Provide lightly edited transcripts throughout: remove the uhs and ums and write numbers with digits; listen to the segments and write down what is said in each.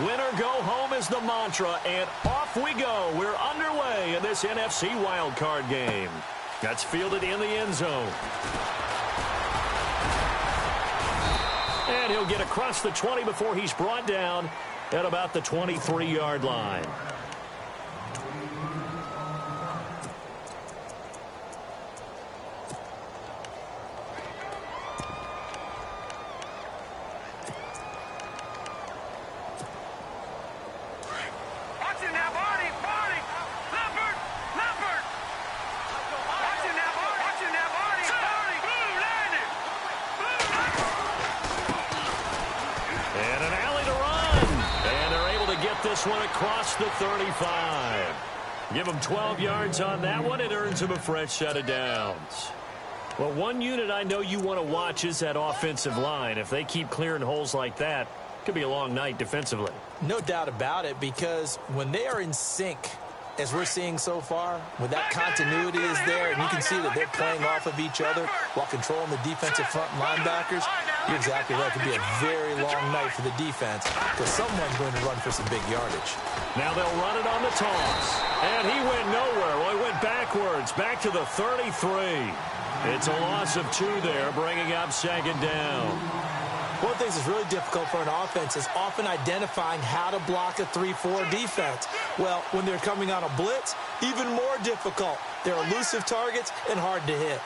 Win or go home is the mantra, and off we go. We're underway in this NFC wildcard game. That's fielded in the end zone. And he'll get across the 20 before he's brought down at about the 23-yard line. This one across the 35. Give him 12 yards on that one. It earns him a fresh set of downs. Well, one unit I know you want to watch is that offensive line. If they keep clearing holes like that, it could be a long night defensively. No doubt about it, because when they are in sync, as we're seeing so far, when that continuity is there, and you can see that they're playing off of each other while controlling the defensive front linebackers, you're exactly right. It could be a very long night for the defense because someone's going to run for some big yardage. Now they'll run it on the toss. And he went nowhere. Well, he went backwards, back to the 33. It's a loss of 2 there, bringing up second down. One of the things that's really difficult for an offense is often identifying how to block a 3-4 defense. Well, when they're coming on a blitz, even more difficult. They're elusive targets and hard to hit.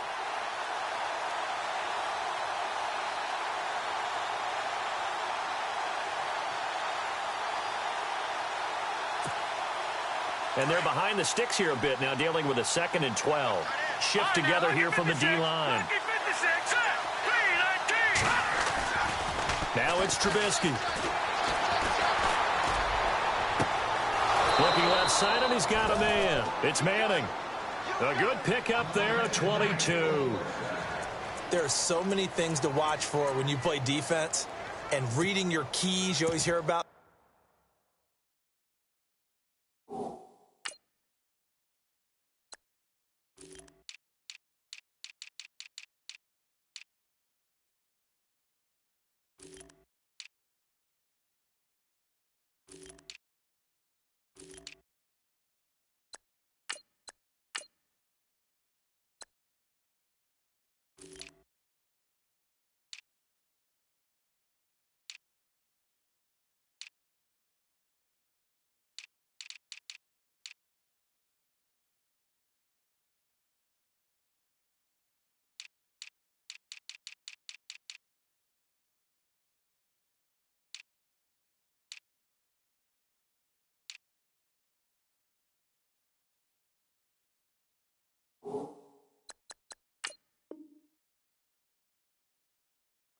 And they're behind the sticks here a bit now, dealing with a 2nd and 12. Shift together here from the D-line. Now it's Trubisky. Looking left side, and he's got a man. It's Manning. A good pickup there, a 22. There are so many things to watch for when you play defense. And reading your keys, you always hear about.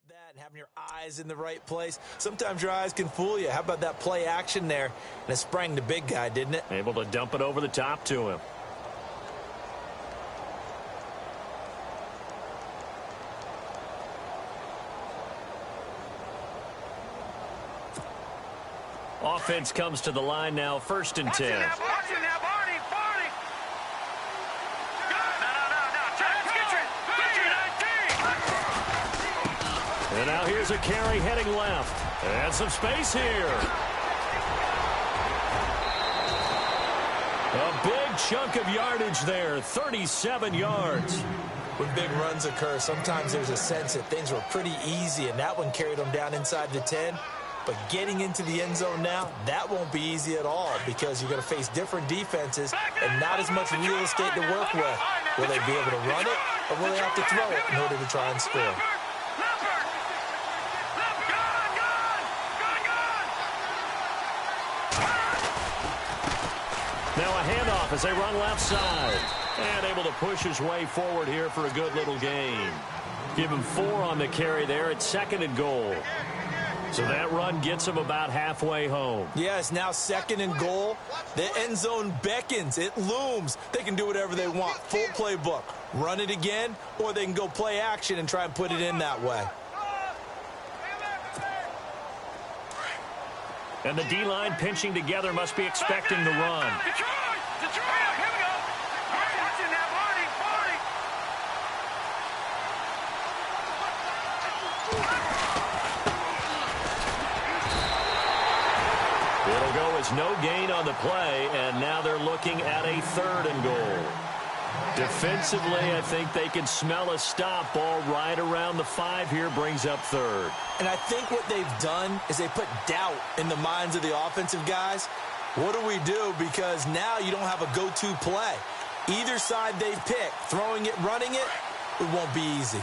That and having your eyes in the right place. Sometimes your eyes can fool you. How about that play action there? And it sprang the big guy, didn't it? Able to dump it over the top to him. Offense comes to the line now, 1st and 10. And now here's a carry heading left. And some space here. A big chunk of yardage there, 37 yards. When big runs occur, sometimes there's a sense that things were pretty easy, and that one carried them down inside the 10. But getting into the end zone now, that won't be easy at all because you're going to face different defenses and not as much real estate to work with. Will they be able to run it, or will they have to throw it in order to try and score? Now a handoff as they run left side. And able to push his way forward here for a good little gain. Give him 4 on the carry there at 2nd and goal. So that run gets him about halfway home. Yes, now 2nd and goal. The end zone beckons. It looms. They can do whatever they want. Full playbook. Run it again, or they can go play action and try and put it in that way. And the D-line pinching together must be expecting the run. was no gain on the play, and now they're looking at a 3rd and goal. Defensively, I think they can smell a stop. Ball right around the 5 here, brings up 3rd. And I think what they've done is they put doubt in the minds of the offensive guys. What do we do? Because now you don't have a go-to play. Either side they pick, throwing it, running it, it won't be easy.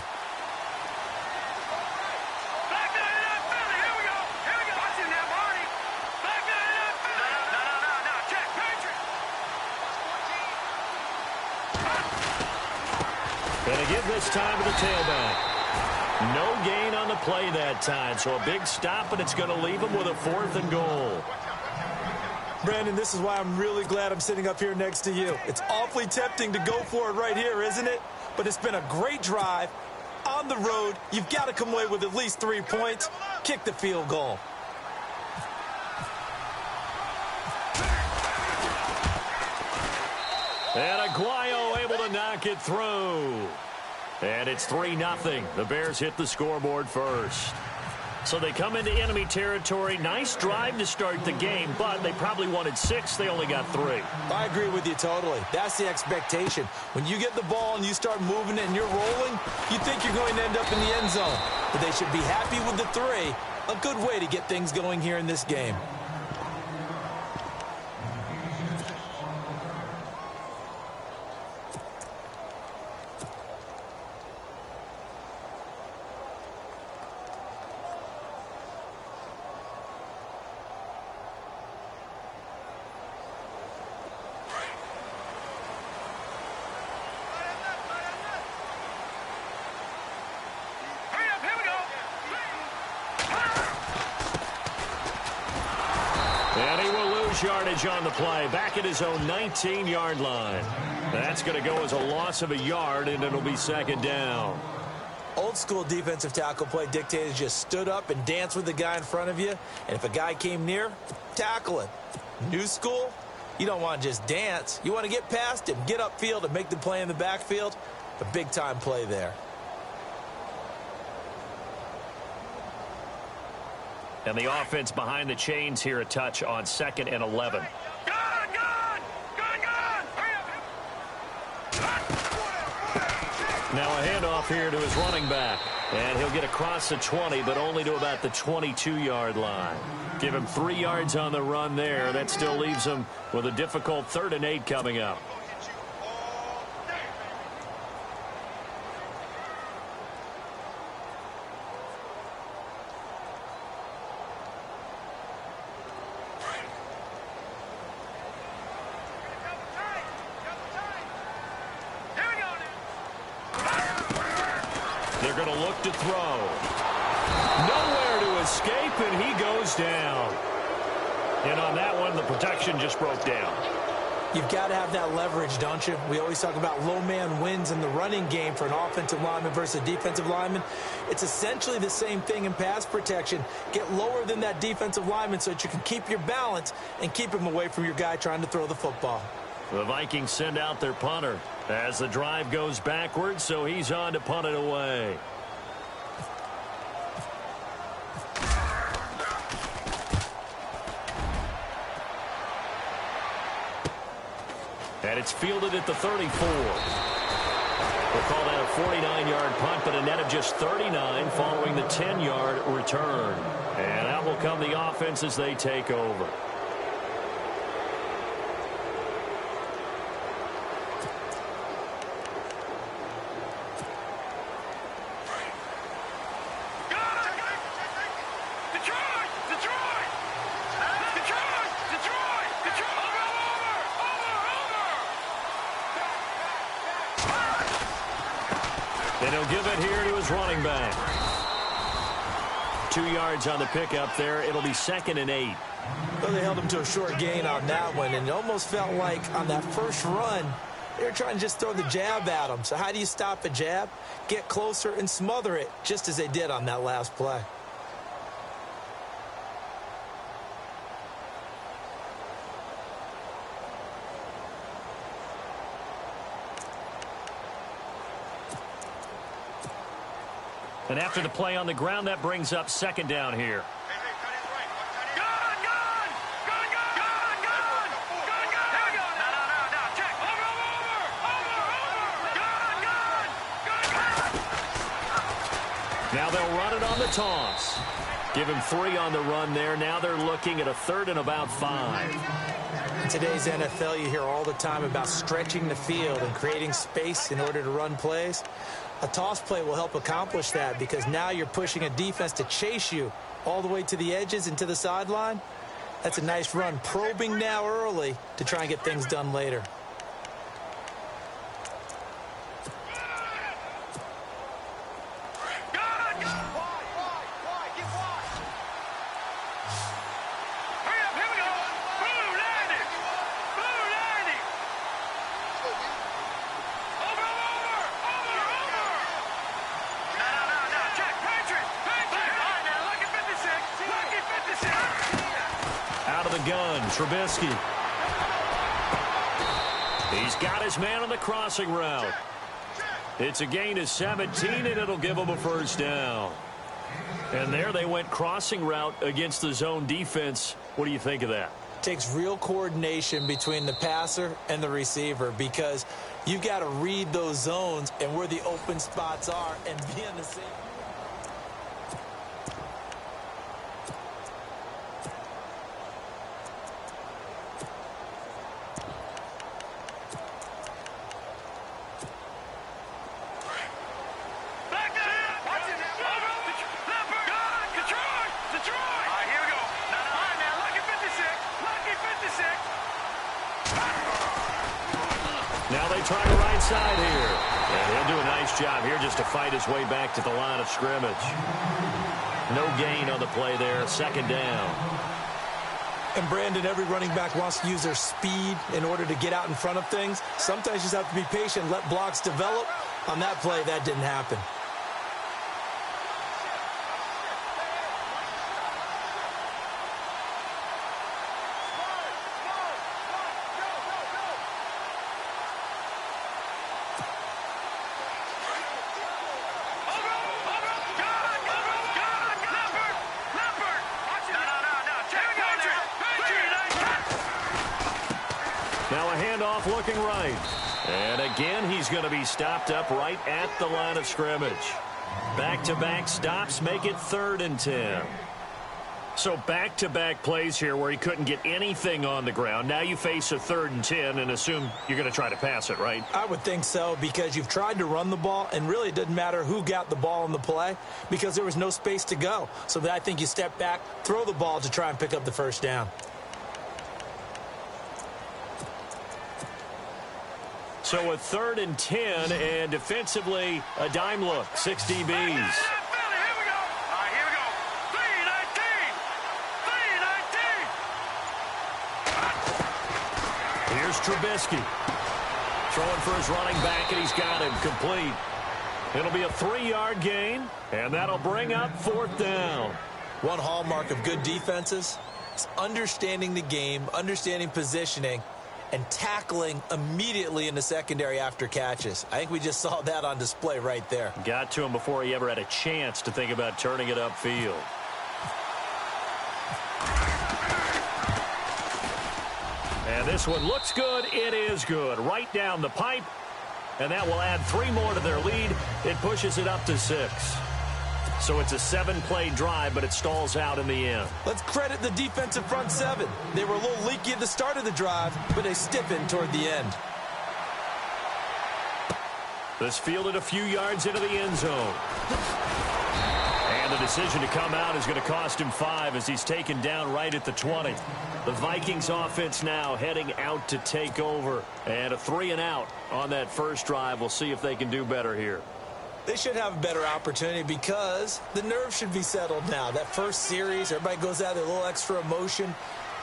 Going to give this time to the tailback. No gain on the play that time, so a big stop, and it's going to leave him with a 4th and goal. Brandon, this is why I'm really glad I'm sitting up here next to you. It's awfully tempting to go for it right here, isn't it? But it's been a great drive. On the road, you've got to come away with at least 3 points. Kick the field goal. And Aguayo able to knock it through. And it's 3-0. The Bears hit the scoreboard first. So they come into enemy territory. Nice drive to start the game, but they probably wanted 6. They only got 3. I agree with you totally. That's the expectation. When you get the ball and you start moving it and you're rolling, you think you're going to end up in the end zone. But they should be happy with the 3. A good way to get things going here in this game. And he will lose yardage on the play. Back at his own 19-yard line. That's going to go as a loss of a yard, and it'll be 2nd down. Old school defensive tackle play dictated just stood up and danced with the guy in front of you. And if a guy came near, tackle him. New school, you don't want to just dance. You want to get past him, get upfield, and make the play in the backfield. A big-time play there. And the offense behind the chains here, a touch on 2nd and 11. Now a handoff here to his running back. And he'll get across the 20, but only to about the 22-yard line. Give him 3 yards on the run there. That still leaves him with a difficult 3rd and 8 coming up. They're going to look to throw. Nowhere to escape, and he goes down. And on that one, the protection just broke down. You've got to have that leverage, don't you? We always talk about low man wins in the running game for an offensive lineman versus a defensive lineman. It's essentially the same thing in pass protection. Get lower than that defensive lineman so that you can keep your balance and keep him away from your guy trying to throw the football. The Vikings send out their punter as the drive goes backwards, so he's on to punt it away. And it's fielded at the 34. We'll call that a 49-yard punt, but a net of just 39 following the 10-yard return. And out will come the offense as they take over. And he'll give it here to his running back. 2 yards on the pickup there. It'll be 2nd and 8. Well, they held him to a short gain on that one, and it almost felt like on that first run, they were trying to just throw the jab at him. So how do you stop a jab? Get closer and smother it, just as they did on that last play. And after the play on the ground, that brings up 2nd down here. Now they'll run it on the toss. Give him 3 on the run there. Now they're looking at a 3rd and about 5. In today's NFL, you hear all the time about stretching the field and creating space in order to run plays. A toss play will help accomplish that because now you're pushing a defense to chase you all the way to the edges and to the sideline. That's a nice run, probing now early to try and get things done later. Trubisky. He's got his man on the crossing route. It's a gain of 17, and it'll give him a 1st down. And there they went crossing route against the zone defense. What do you think of that? Takes real coordination between the passer and the receiver because you've got to read those zones and where the open spots are and be in the same. Now they try the right side here. And he'll do a nice job here just to fight his way back to the line of scrimmage. No gain on the play there. 2nd down. And Brandon, every running back wants to use their speed in order to get out in front of things. Sometimes you just have to be patient, let blocks develop. On that play, that didn't happen. Now a handoff looking right. And again, he's going to be stopped up right at the line of scrimmage. Back-to-back stops make it 3rd and 10. So back-to-back plays here where he couldn't get anything on the ground. Now you face a 3rd and 10 and assume you're going to try to pass it, right? I would think so because you've tried to run the ball, and really it doesn't matter who got the ball in the play because there was no space to go. So I think you step back, throw the ball to try and pick up the 1st down. So a 3rd and 10, and defensively, a dime look. 6 DBs. Here's Trubisky. Throwing for his running back, and he's got him complete. It'll be a 3-yard gain, and that'll bring up 4th down. One hallmark of good defenses is understanding the game, understanding positioning, and tackling immediately in the secondary after catches. I think we just saw that on display right there. Got to him before he ever had a chance to think about turning it upfield. And this one looks good. It is good. Right down the pipe. And that will add 3 more to their lead. It pushes it up to 6. So it's a 7-play drive, but it stalls out in the end. Let's credit the defensive front 7. They were a little leaky at the start of the drive, but they stiffened toward the end. This fielded a few yards into the end zone. And the decision to come out is going to cost him 5 as he's taken down right at the 20. The Vikings offense now heading out to take over. And a 3-and-out on that first drive. We'll see if they can do better here. They should have a better opportunity because the nerves should be settled now. That first series, everybody goes out with a little extra emotion.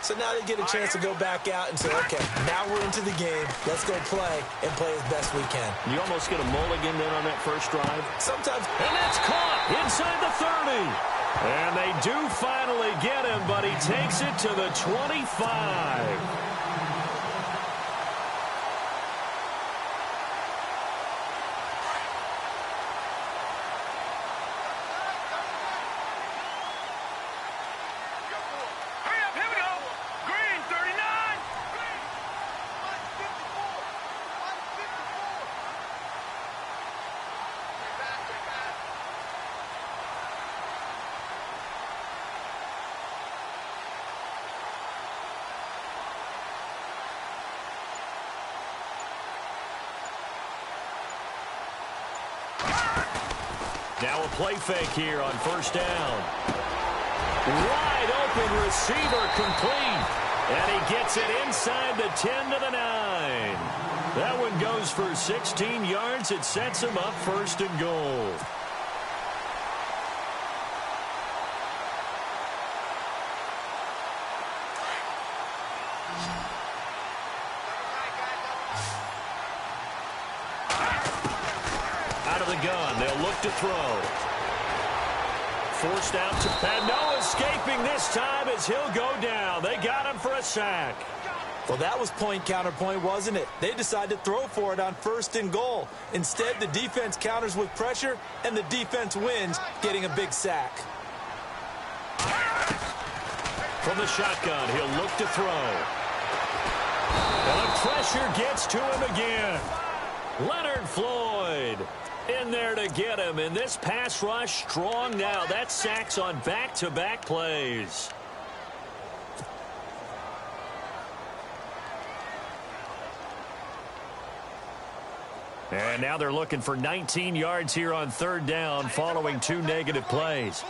So now they get a chance to go back out and say, okay, now we're into the game. Let's go play and play as best we can. You almost get a mulligan then on that first drive. Sometimes. And that's caught inside the 30. And they do finally get him, but he takes it to the 25. Now a play fake here on first down. Wide open receiver complete. And he gets it inside the 10 to the 9. That one goes for 16 yards. It sets him up first and goal. Out of the gun, they'll look to throw. Forced out to, and no escaping this time as he'll go down. They got him for a sack. Well, that was point counterpoint, wasn't it? They decided to throw for it on first and goal. Instead, the defense counters with pressure, and the defense wins, getting a big sack. From the shotgun, he'll look to throw. And the pressure gets to him again. Leonard Floyd in there to get him, and this pass rush strong now. That's sacks on back-to-back plays. And now they're looking for 19 yards here on third down following 2 negative plays.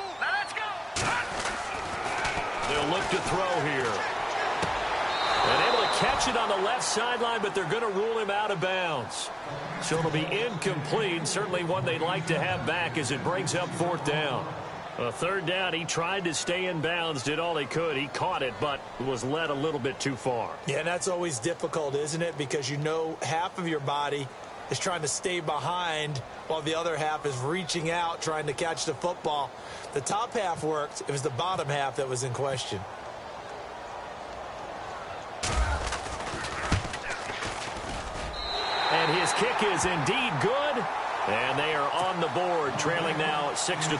They'll look to throw here. And able to catch it on the left sideline, but they're going to rule him out of bounds. So it'll be incomplete. Certainly one they'd like to have back as it brings up fourth down. Third down, he tried to stay in bounds, did all he could. He caught it, but was led a little bit too far. Yeah, and that's always difficult, isn't it? Because you know half of your body is trying to stay behind while the other half is reaching out, trying to catch the football. The top half worked. It was the bottom half that was in question. And his kick is indeed good. And they are on the board, trailing now 6-3.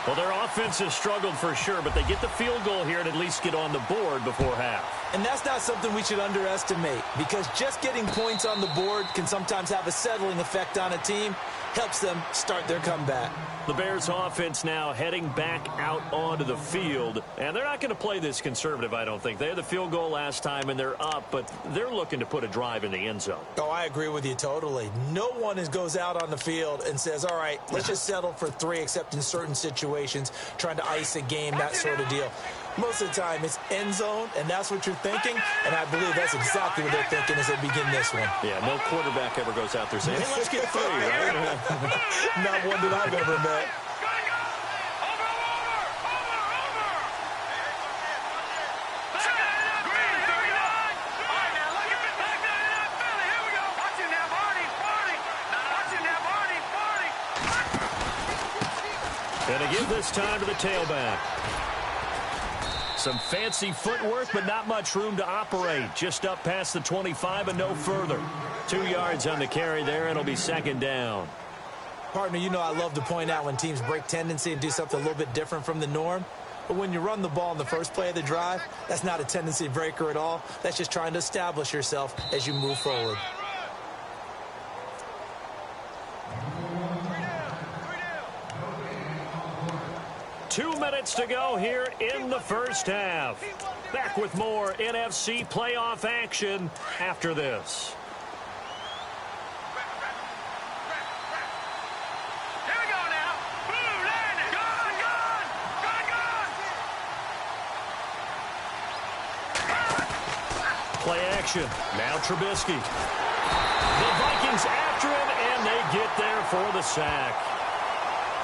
Well, their offense has struggled for sure, but they get the field goal here and at least get on the board before half. And that's not something we should underestimate, because just getting points on the board can sometimes have a settling effect on a team. Helps them start their comeback. The Bears offense now heading back out onto the field. And they're not going to play this conservative, I don't think. They had the field goal last time, and they're up, but they're looking to put a drive in the end zone. Oh, I agree with you totally. No one goes out on the field and says, all right, let's just settle for 3, except in certain situations, trying to ice a game, that sort of deal. Most of the time, it's end zone, and that's what you're thinking, and I believe that's exactly what they're thinking as they begin this one. Yeah, no quarterback ever goes out there saying, hey, let's get 3, right? Not one that I've ever met. And to give this time to the tailback. Some fancy footwork, but not much room to operate. Just up past the 25 and no further. 2 yards on the carry there. It'll be second down. Partner, you know I love to point out when teams break tendency and do something a little bit different from the norm. But when you run the ball in the first play of the drive, that's not a tendency breaker at all. That's just trying to establish yourself as you move forward. Two minutes to go here in the first half. Back with more NFC playoff action after this. Here we go now. Boom, landing. Gone. Play action. Now Trubisky. The Vikings after him, and they get there for the sack.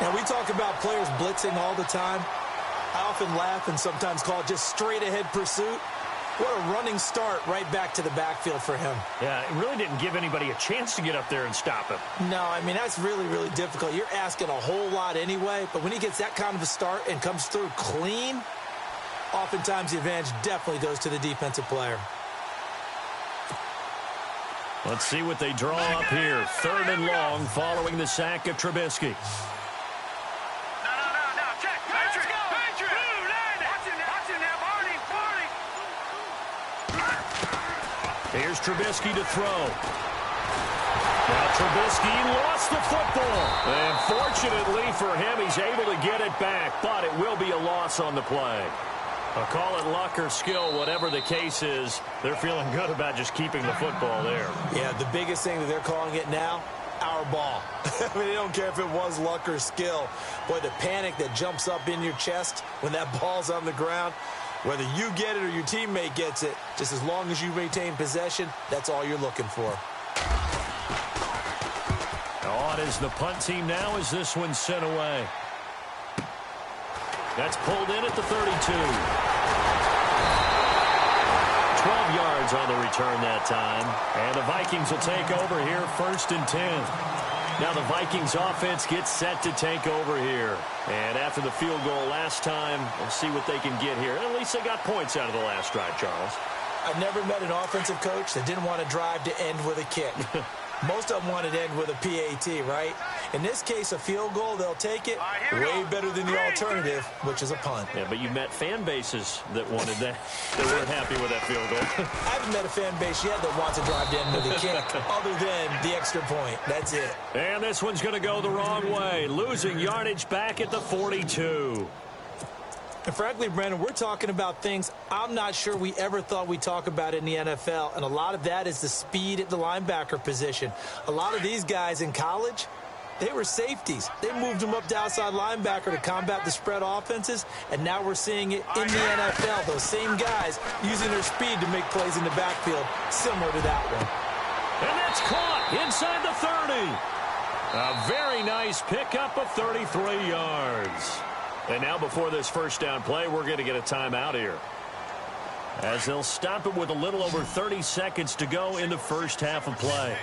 And we talk about players blitzing all the time. I often laugh and sometimes call it just straight-ahead pursuit. What a running start right back to the backfield for him. Yeah, it really didn't give anybody a chance to get up there and stop him. No, I mean, that's really, really difficult. You're asking a whole lot anyway, but when he gets that kind of a start and comes through clean, oftentimes the advantage definitely goes to the defensive player. Let's see what they draw up here. 3rd and long following the sack of Trubisky. Here's Trubisky to throw. Now Trubisky lost the football. And fortunately for him, he's able to get it back, but it will be a loss on the play. I'll call it luck or skill, whatever the case is. They're feeling good about just keeping the football there. Yeah, the biggest thing that they're calling it now, our ball. I mean, they don't care if it was luck or skill. Boy, the panic that jumps up in your chest when that ball's on the ground, whether you get it or your teammate gets it, just as long as you maintain possession, that's all you're looking for. On is the punt team now as this one's sent away. That's pulled in at the 32. 12 yards on the return that time. And the Vikings will take over here, 1st and 10. Now the Vikings offense gets set to take over here. And after the field goal last time, we'll see what they can get here. At least they got points out of the last drive, Charles. I've never met an offensive coach that didn't want to drive to end with a kick. Most of them wanted to end with a PAT, right? In this case, a field goal, they'll take it way better than the alternative, which is a punt. Yeah, but you met fan bases that wanted that. They weren't happy with that field goal. I haven't met a fan base yet that wants to drive to end with a kick other than the extra point. That's it. And this one's going to go the wrong way. Losing yardage back at the 42. And frankly, Brandon, we're talking about things I'm not sure we ever thought we'd talk about in the NFL. And a lot of that is the speed at the linebacker position. A lot of these guys in college, they were safeties. They moved them up to outside linebacker to combat the spread offenses. And now we're seeing it in the NFL. Those same guys using their speed to make plays in the backfield, similar to that one. And that's caught inside the 30. A very nice pickup of 33 yards. And now before this first down play, we're going to get a timeout here, as they'll stop it with a little over 30 seconds to go in the first half of play.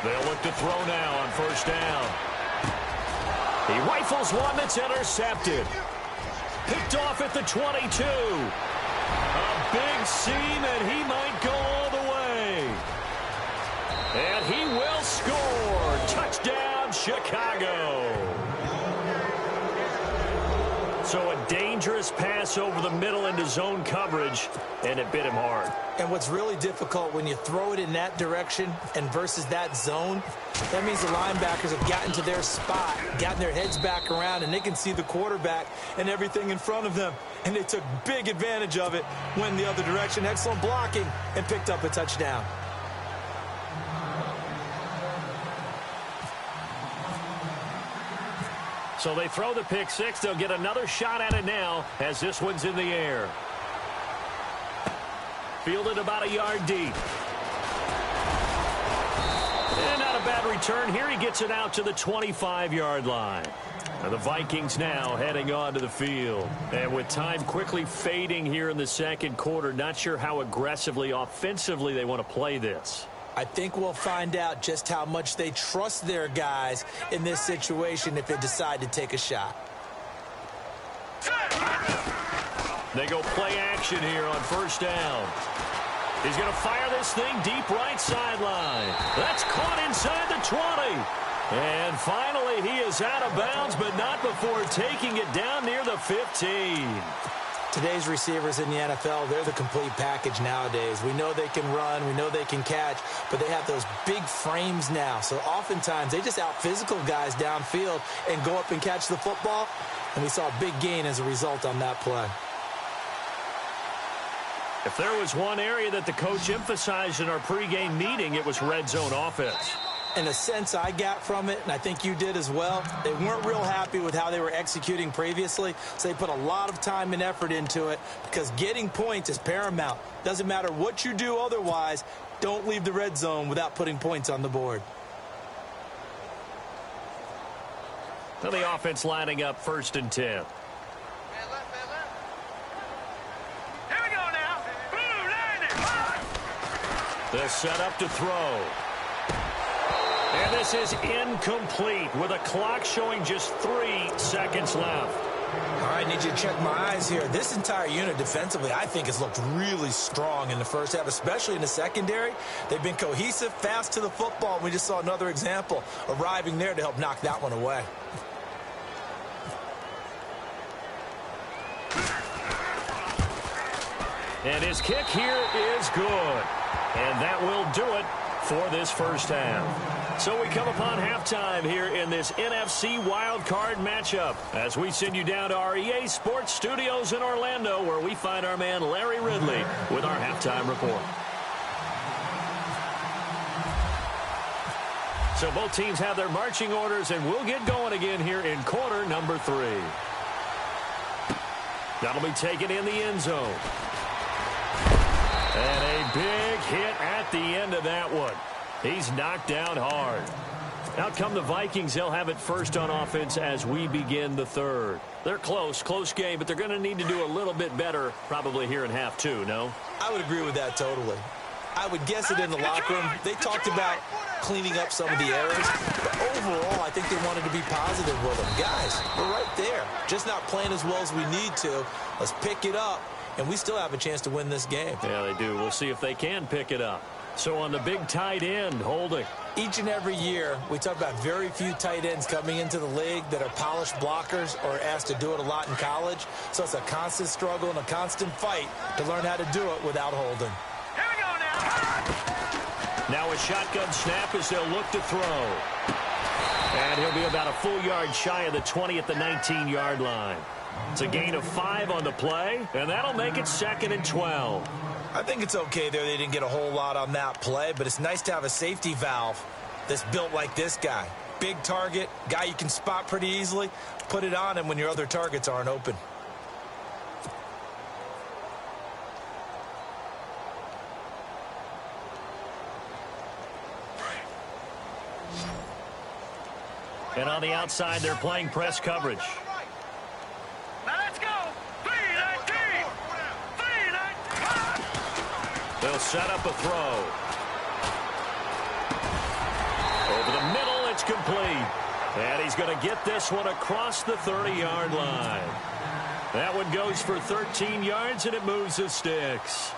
They'll look to throw now on first down. He rifles one that's intercepted. Picked off at the 22. A big seam, and he might go all the way. And he will score. Touchdown, Chicago. So a dangerous pass over the middle into zone coverage, and it bit him hard. And what's really difficult when you throw it in that direction and versus that zone, that means the linebackers have gotten to their spot, gotten their heads back around, and they can see the quarterback and everything in front of them. And they took big advantage of it, went the other direction. Excellent blocking, and picked up a touchdown. So they throw the pick six. They'll get another shot at it now as this one's in the air. Fielded about a yard deep. And not a bad return here. He gets it out to the 25-yard line. And the Vikings now heading onto the field. And with time quickly fading here in the second quarter, not sure how aggressively, offensively they want to play this. I think we'll find out just how much they trust their guys in this situation if they decide to take a shot. They go play action here on first down. He's going to fire this thing deep right sideline. That's caught inside the 20. And finally, he is out of bounds, but not before taking it down near the 15. Today's receivers in the NFL, they're the complete package nowadays. We know they can run, we know they can catch, but they have those big frames now. So oftentimes they just out-physical guys downfield and go up and catch the football. And we saw a big gain as a result on that play. If there was one area that the coach emphasized in our pregame meeting, it was red zone offense. And the sense I got from it, and I think you did as well, they weren't real happy with how they were executing previously, so they put a lot of time and effort into it because getting points is paramount. Doesn't matter what you do otherwise, don't leave the red zone without putting points on the board. Now the offense lining up 1st and 10. Here we go now. Boom, line it. They'll set up to throw. And this is incomplete with a clock showing just 3 seconds left. All right, I need you to check my eyes here. This entire unit defensively, I think, has looked really strong in the first half, especially in the secondary. They've been cohesive, fast to the football. We just saw another example arriving there to help knock that one away. And his kick here is good. And that will do it for this first half. So we come upon halftime here in this NFC wildcard matchup as we send you down to our EA Sports Studios in Orlando, where we find our man Larry Ridley with our halftime report. So both teams have their marching orders, and we'll get going again here in quarter number 3. That'll be taken in the end zone. And a big hit at the end of that one. He's knocked down hard. Out come the Vikings. They'll have it first on offense as we begin the third. They're close game, but they're going to need to do a little bit better probably here in half 2, no? I would agree with that totally. I would guess it in the locker room. They talked about cleaning up some of the errors, but overall, I think they wanted to be positive with them. Guys, we're right there. Just not playing as well as we need to. Let's pick it up, and we still have a chance to win this game. Yeah, they do. We'll see if they can pick it up. So on the big tight end, Holding. Each and every year, we talk about very few tight ends coming into the league that are polished blockers or asked to do it a lot in college. So it's a constant struggle and a constant fight to learn how to do it without Holding. Here we go now. Now a shotgun snap as they'll look to throw. And he'll be about a full yard shy of the 20 at the 19-yard line. It's a gain of 5 on the play, and that'll make it 2nd and 12. I think it's okay there. They didn't get a whole lot on that play, but it's nice to have a safety valve that's built like this guy. Big target, guy you can spot pretty easily. Put it on him when your other targets aren't open. And on the outside, they're playing press coverage. Now let's go. 3-19. 3-19. They'll set up a throw. Over the middle, it's complete. And he's going to get this one across the 30-yard line. That one goes for 13 yards, and it moves the sticks.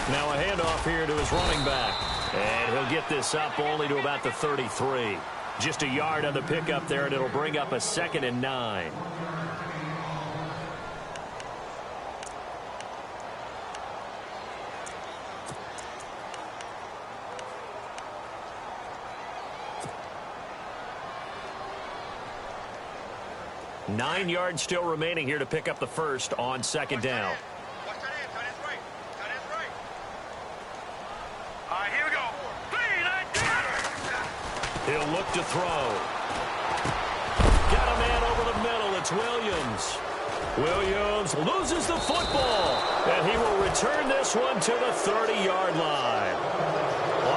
Now a handoff here to his running back. And he'll get this up only to about the 33. Just a yard on the pickup there, and it'll bring up a 2nd and 9. Nine yards still remaining here to pick up the first on 2nd down. He'll look to throw. Got a man over the middle. It's Williams. Williams loses the football. And he will return this one to the 30-yard line.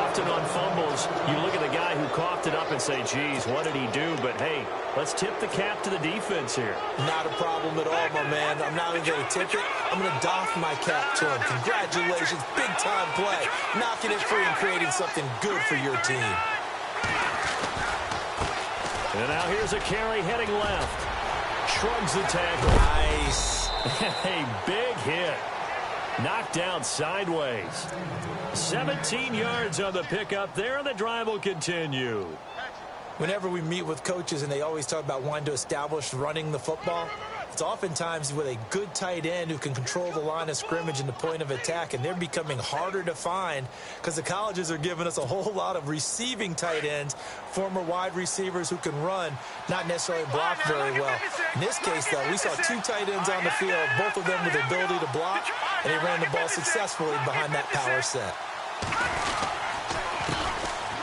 Often on fumbles, you look at the guy who coughed it up and say, geez, what did he do? But, hey, let's tip the cap to the defense here. Not a problem at all, my man. I'm not even going to tip it. I'm going to doff my cap to him. Congratulations. Big-time play. Knocking it free and creating something good for your team. And now here's a carry heading left. Shrugs the tackle. Nice. A big hit. Knocked down sideways. 17 yards on the pickup there, and the drive will continue. Whenever we meet with coaches and they always talk about wanting to establish running the football, it's oftentimes with a good tight end who can control the line of scrimmage and the point of attack, and they're becoming harder to find because the colleges are giving us a whole lot of receiving tight ends, former wide receivers who can run, not necessarily block very well. In this case, though, we saw 2 tight ends on the field, both of them with the ability to block, and they ran the ball successfully behind that power set.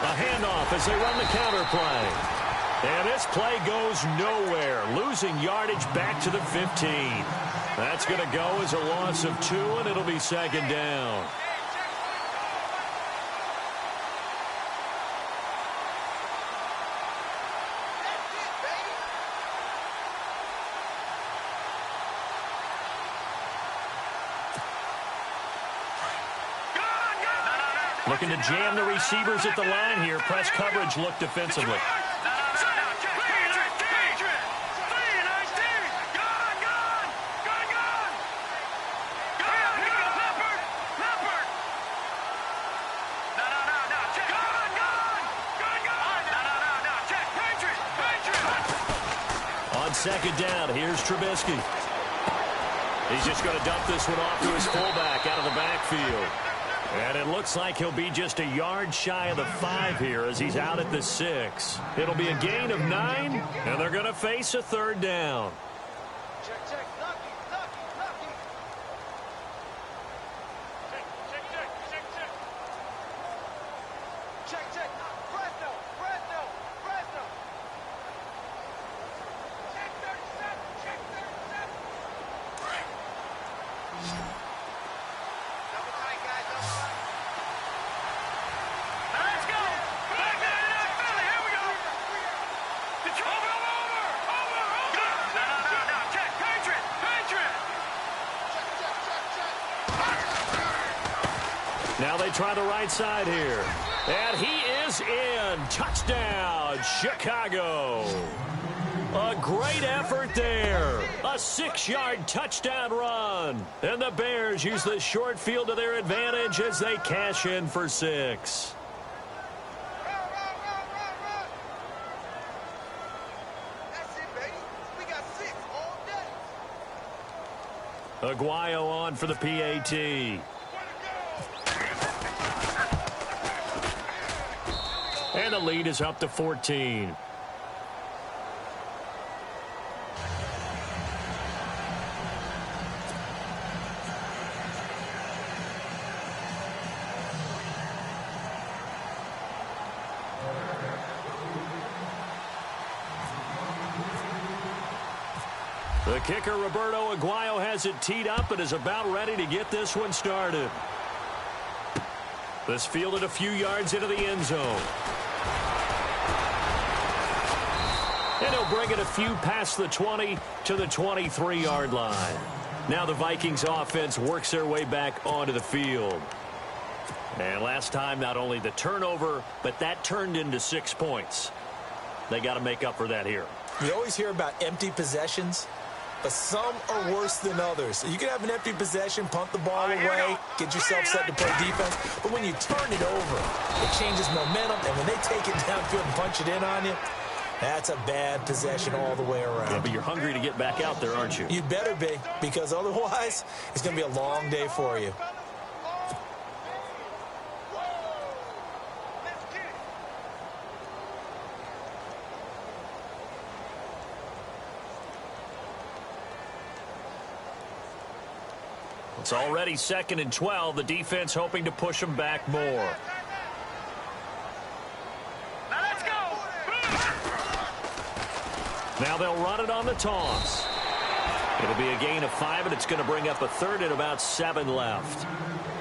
A handoff as they run the counter play. And this play goes nowhere, losing yardage back to the 15. That's going to go as a loss of 2, and it'll be 2nd down. Looking to jam the receivers at the line here. Press coverage look defensively. On 2nd down, here's Trubisky. He's just going to dump this one off to his fullback out of the backfield. And it looks like he'll be just a yard shy of the 5 here as he's out at the 6. It'll be a gain of 9, and they're going to face a 3rd down. Check, check. Lucky, lucky, lucky. Check, check, check, check, check. Check, check. Fresno, Fresno, Fresno. Check 37, check 37. Double tight, guys, double tight. Now let's go. Back there, Philly, here we go. Over. No. Check, Patriot, Patriot. Now they try the right side here. And he is in. Touchdown, Chicago. A great effort there. A 6-yard touchdown run. And the Bears use the short field to their advantage as they cash in for 6. That's it, baby. We got 6 all day. Aguayo on for the PAT. And the lead is up to 14. The kicker, Roberto Aguayo, has it teed up and is about ready to get this one started. This fielded a few yards into the end zone. And he'll bring it a few past the 20 to the 23-yard line. Now the Vikings offense works their way back onto the field. And last time, not only the turnover, but that turned into 6 points. They got to make up for that here. You always hear about empty possessions, but some are worse than others. You can have an empty possession, punt the ball away, get yourself set to play defense, but when you turn it over, it changes momentum, and when they take it downfield and punch it in on you, that's a bad possession all the way around. Yeah, but you're hungry to get back out there, aren't you? You better be, because otherwise, it's going to be a long day for you. It's already 2nd and 12. The defense hoping to push them back more. Now let's go. Now they'll run it on the toss. It'll be a gain of 5, and it's going to bring up a 3rd and about 7 left.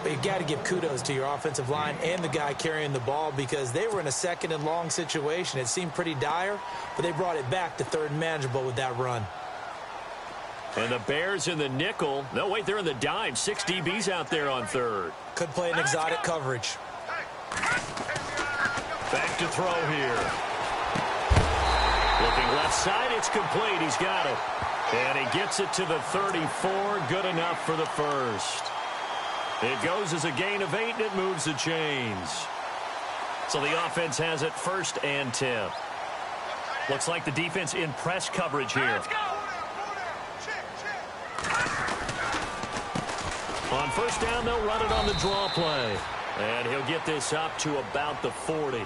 But you got to give kudos to your offensive line and the guy carrying the ball, because they were in a 2nd and long situation. It seemed pretty dire, but they brought it back to 3rd and manageable with that run. And the Bears in the nickel. No, wait, they're in the dime. 6 DBs out there on 3rd. Could play an exotic coverage. Back to throw here. Looking left side, it's complete. He's got it. And he gets it to the 34. Good enough for the first. It goes as a gain of 8, and it moves the chains. So the offense has it 1st and 10. Looks like the defense in press coverage here. Let's go. On 1st down, they'll run it on the draw play. And he'll get this up to about the 40.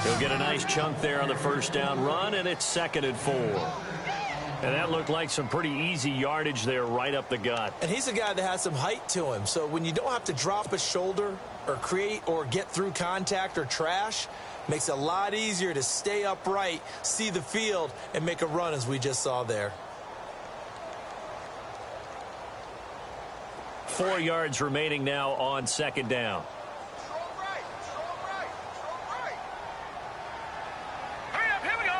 He'll get a nice chunk there on the 1st down run, and it's 2nd and 4. And that looked like some pretty easy yardage there right up the gut. And he's a guy that has some height to him. So when you don't have to drop a shoulder or create or get through contact or trash, makes it a lot easier to stay upright, see the field, and make a run as we just saw there. 4 yards remaining now on 2nd down. Hurry up, here we go.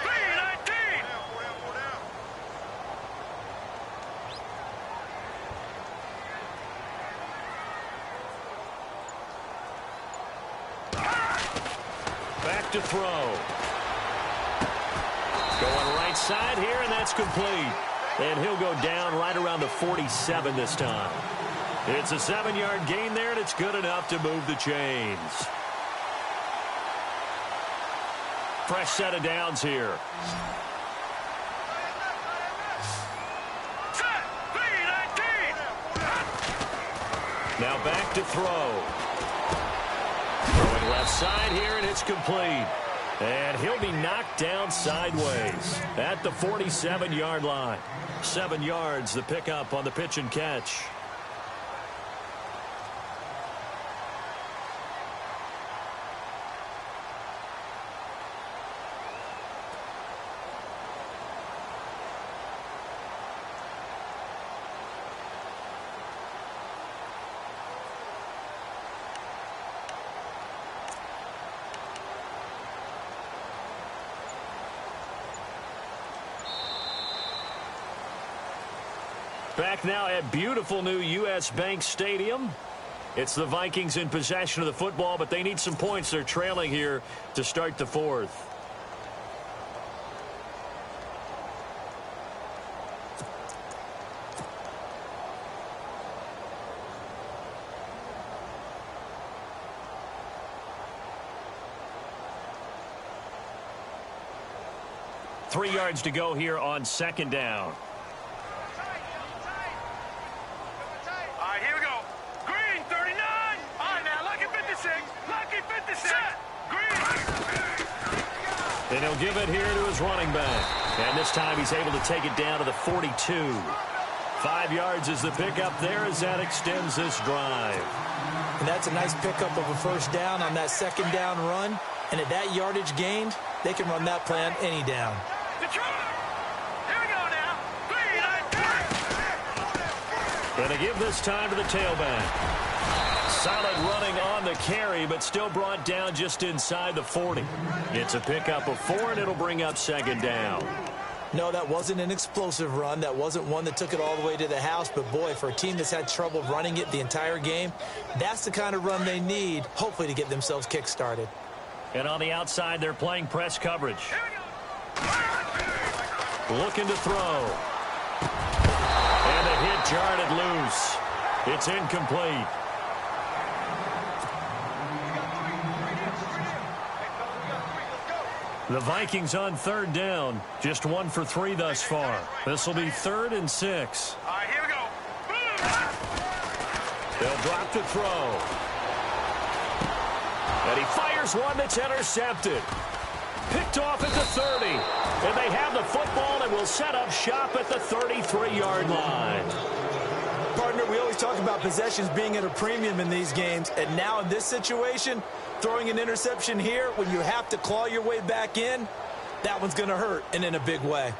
3-19. Back to throw. Going right side here, and that's complete. And he'll go down right around the 47 this time. It's a 7-yard gain there, and it's good enough to move the chains. Fresh set of downs here. Set. 3-19. Now back to throw. Going left side here, and it's complete. And he'll be knocked down sideways at the 47-yard line. 7 yards, the pickup on the pitch and catch. Back now at beautiful new U.S. Bank Stadium. It's the Vikings in possession of the football, but they need some points. They're trailing here to start the fourth. Three yards to go here on second down. And he'll give it here to his running back. And this time he's able to take it down to the 42. 5 yards is the pickup there as that extends this drive. And that's a nice pickup of a first down on that second down run. And at that yardage gained, they can run that plan any down. Here we go now. And they give this time to the tailback. Solid running on the carry, but still brought down just inside the 40. It's a pickup of 4, and it'll bring up second down. No, that wasn't an explosive run. That wasn't one that took it all the way to the house. But, boy, for a team that's had trouble running it the entire game, that's the kind of run they need, hopefully, to get themselves kick-started. And on the outside, they're playing press coverage. Looking to throw. And the hit jarred it loose. It's incomplete. The Vikings on third down. Just 1 for 3 thus far. This will be 3rd and 6. All right, here we go. They'll drop to throw. And he fires one that's intercepted. Picked off at the 30. And they have the football and will set up shop at the 33-yard line. Partner, we always talk about possessions being at a premium in these games. And now in this situation, throwing an interception here when you have to claw your way back in, that one's going to hurt, and in a big way.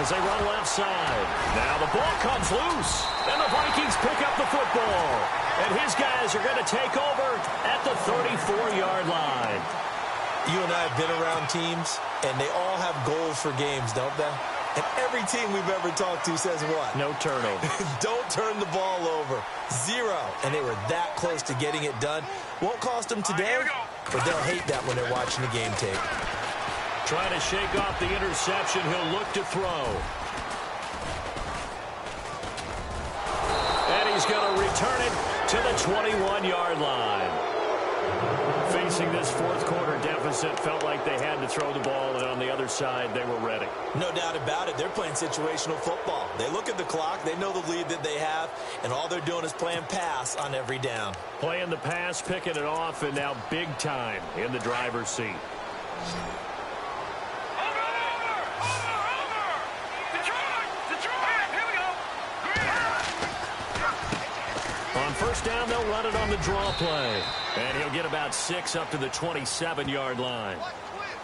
As they run left side. Now the ball comes loose. And the Vikings pick up the football. And his guys are going to take over at the 34-yard line. You and I have been around teams, and they all have goals for games, don't they? And every team we've ever talked to says what? No turnover. Don't turn the ball over. 0. And they were that close to getting it done. Won't cost them today, but they'll hate that when they're watching the game tape. Trying to shake off the interception. He'll look to throw. And he's going to return it to the 21-yard line. Facing this fourth quarter deficit, felt like they had to throw the ball, and on the other side, they were ready. No doubt about it. They're playing situational football. They look at the clock. They know the lead that they have, and all they're doing is playing pass on every down. Playing the pass, picking it off, and now big time in the driver's seat. First down, they'll run it on the draw play. And he'll get about 6 up to the 27-yard line.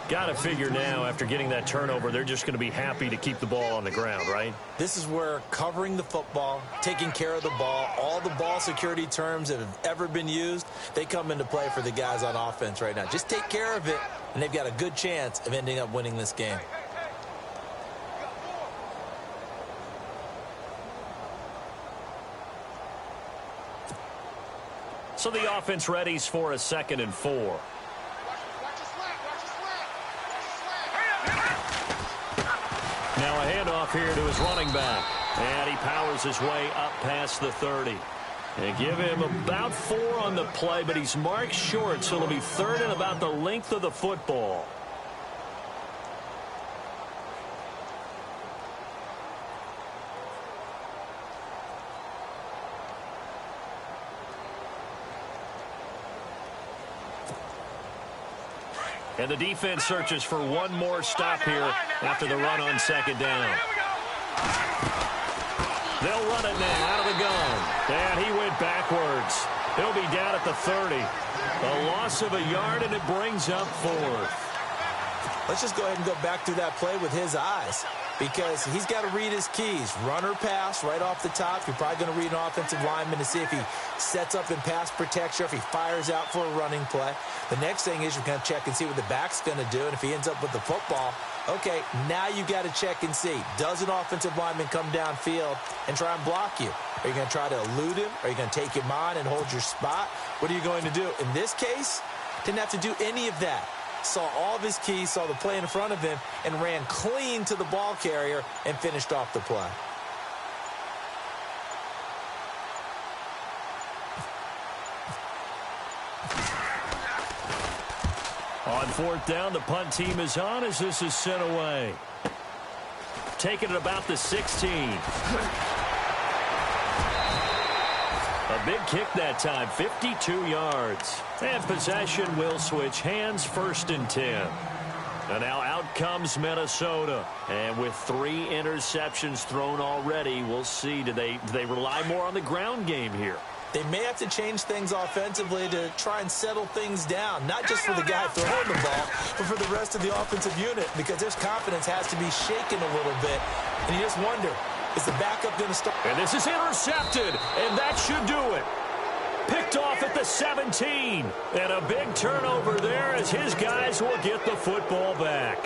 Got to figure now, after getting that turnover, they're just going to be happy to keep the ball on the ground, right? This is where covering the football, taking care of the ball, all the ball security terms that have ever been used, they come into play for the guys on offense right now. Just take care of it, and they've got a good chance of ending up winning this game. So the offense readies for a 2nd and 4. Now a handoff here to his running back. And he powers his way up past the 30. They give him about 4 on the play, but he's marked short, so it'll be 3rd and about the length of the football. And the defense searches for one more stop here after the run on 2nd down. They'll run it now out of the gun. And he went backwards. He'll be down at the 30. A loss of a yard, and it brings up 4th. Let's just go ahead and go back through that play with his eyes, because he's got to read his keys. Run or pass right off the top. You're probably going to read an offensive lineman to see if he sets up in pass protection, if he fires out for a running play. The next thing is you're going to check and see what the back's going to do, and if he ends up with the football, okay, now you got to check and see. Does an offensive lineman come downfield and try and block you? Are you going to try to elude him? Are you going to take him on and hold your spot? What are you going to do? In this case, didn't have to do any of that. Saw all of his keys, saw the play in front of him, and ran clean to the ball carrier and finished off the play. On 4th down, the punt team is on as this is sent away. Taking it about the 16. A big kick that time, 52 yards. And possession will switch hands, 1st and 10. And now out comes Minnesota. And with 3 interceptions thrown already, we'll see. Do they rely more on the ground game here? They may have to change things offensively to try and settle things down, not just for the guy throwing the ball, but for the rest of the offensive unit, because their confidence has to be shaken a little bit. And you just wonder, is the backup going to start? And this is intercepted, and that should do it. Picked off at the 17. And a big turnover there as his guys will get the football back.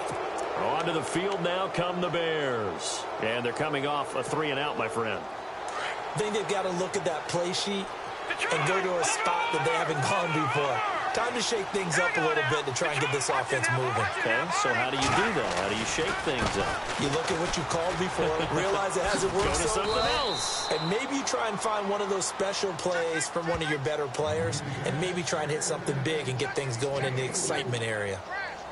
Onto the field now come the Bears. And they're coming off a 3-and-out, my friend. I think they've got to look at that play sheet and go to a spot that they haven't gone before. Time to shake things up a little bit to try and get this offense moving. Okay, so how do you do that? How do you shake things up? You look at what you called before, realize it hasn't worked Go to so something well, else. and maybe you try and find one of those special plays from one of your better players, and maybe try and hit something big and get things going in the excitement area.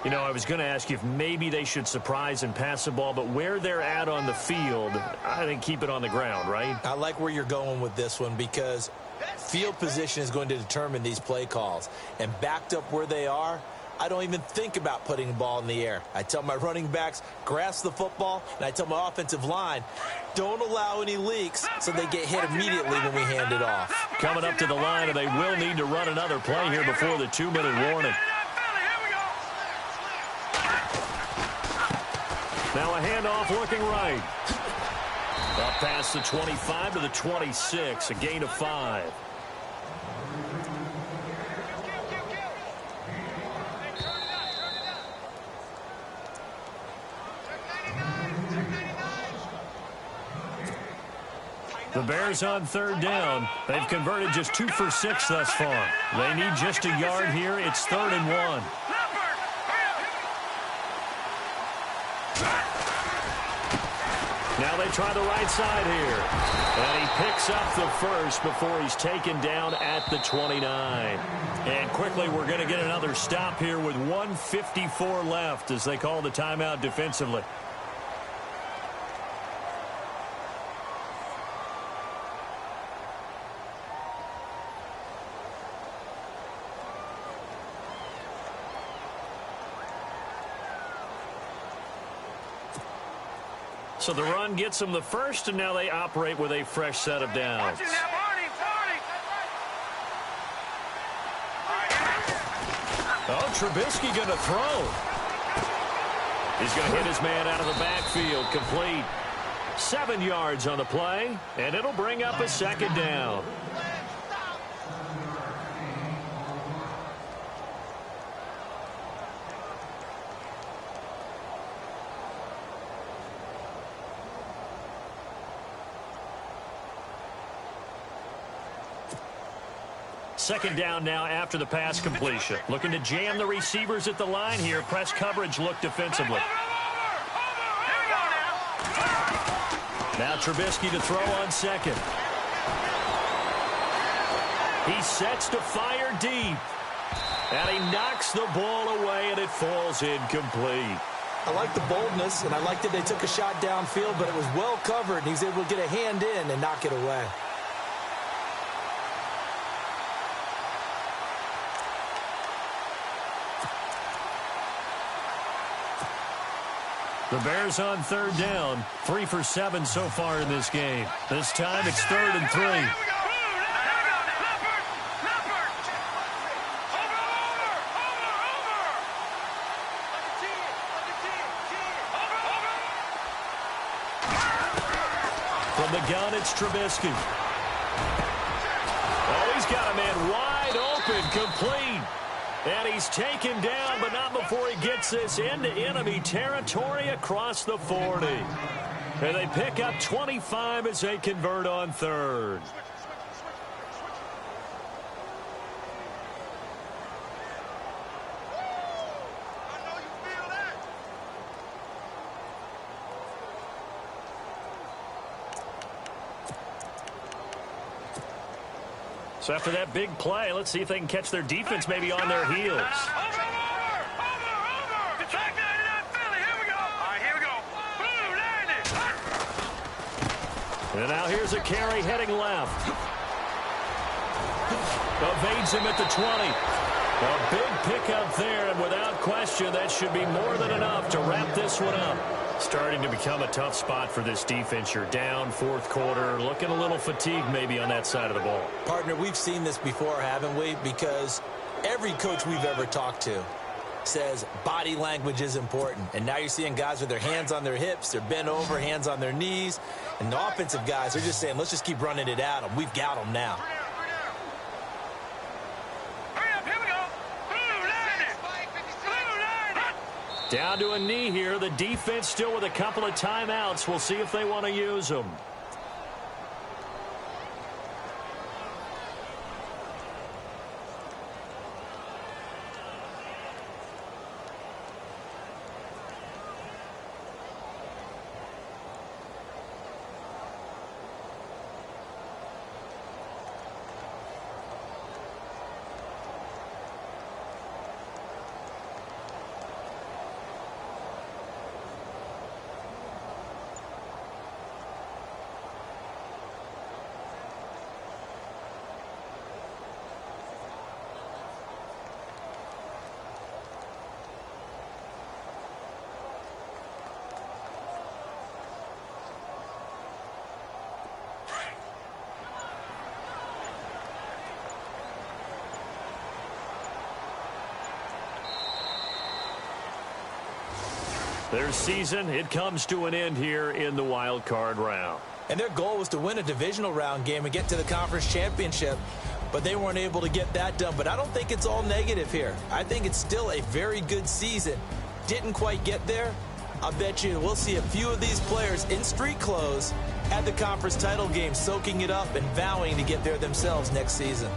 You know, I was going to ask you if maybe they should surprise and pass the ball, but where they're at on the field, I think keep it on the ground, right? I like where you're going with this one, because field position is going to determine these play calls. And backed up where they are, I don't even think about putting the ball in the air. I tell my running backs, grasp the football, and I tell my offensive line, don't allow any leaks so they get hit immediately when we hand it off. Coming up to the line, and they will need to run another play here before the 2-minute warning. Now a handoff looking right. Up past the 25 to the 26, a gain of 5. The Bears on 3rd down. They've converted just 2 for 6 thus far. They need just a yard here. It's 3rd and 1. Now they try the right side here. And he picks up the first before he's taken down at the 29. And quickly we're going to get another stop here with 1:54 left as they call the timeout defensively. So the run gets them the first, and now they operate with a fresh set of downs. Oh, Trubisky going to throw. He's going to hit his man out of the backfield, complete. 7 yards on the play, and it'll bring up a 2nd down. Second down now after the pass completion. Looking to jam the receivers at the line here. Press coverage look defensively. Now Trubisky to throw on second. He sets to fire deep. And he knocks the ball away, and it falls incomplete. I like the boldness, and I like that they took a shot downfield, but it was well covered, and he was able to get a hand in and knock it away. The Bears on third down. 3 for 7 so far in this game. This time it's 3rd and 3. From the gun, it's Trubisky. Oh, he's got a man wide open, complete. And he's taken down, but not before he gets this into enemy territory across the 40. And they pick up 25 as they convert on third. So after that big play, let's see if they can catch their defense maybe on their heels. Over! Back 99 Philly, here we go! All right, here we go. Blue, landed! And now here's a carry heading left. Evades him at the 20. A big pickup there, and without question, that should be more than enough to wrap this one up. Starting to become a tough spot for this defense. You're down fourth quarter, looking a little fatigued maybe on that side of the ball. Partner, we've seen this before, haven't we? Because every coach we've ever talked to says body language is important. And now you're seeing guys with their hands on their hips, they're bent over, hands on their knees. And the offensive guys are just saying, let's just keep running it at them. We've got them now. Down to a knee here. The defense still with a couple of timeouts. We'll see if they want to use them. Their season, it comes to an end here in the wild card round. And their goal was to win a divisional round game and get to the conference championship, but they weren't able to get that done. But I don't think it's all negative here. I think it's still a very good season. Didn't quite get there. I bet you we'll see a few of these players in street clothes at the conference title game, soaking it up and vowing to get there themselves next season.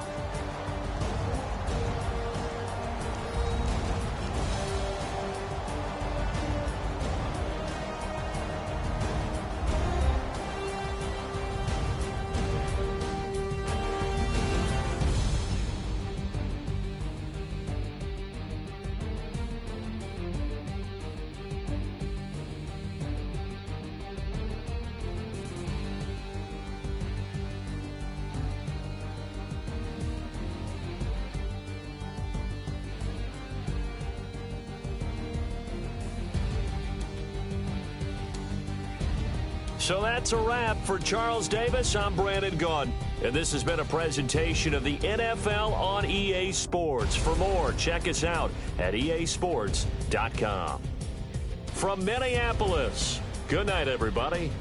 So that's a wrap for Charles Davis. I'm Brandon Gaudin, and this has been a presentation of the NFL on EA Sports. For more, check us out at easports.com. From Minneapolis, good night, everybody.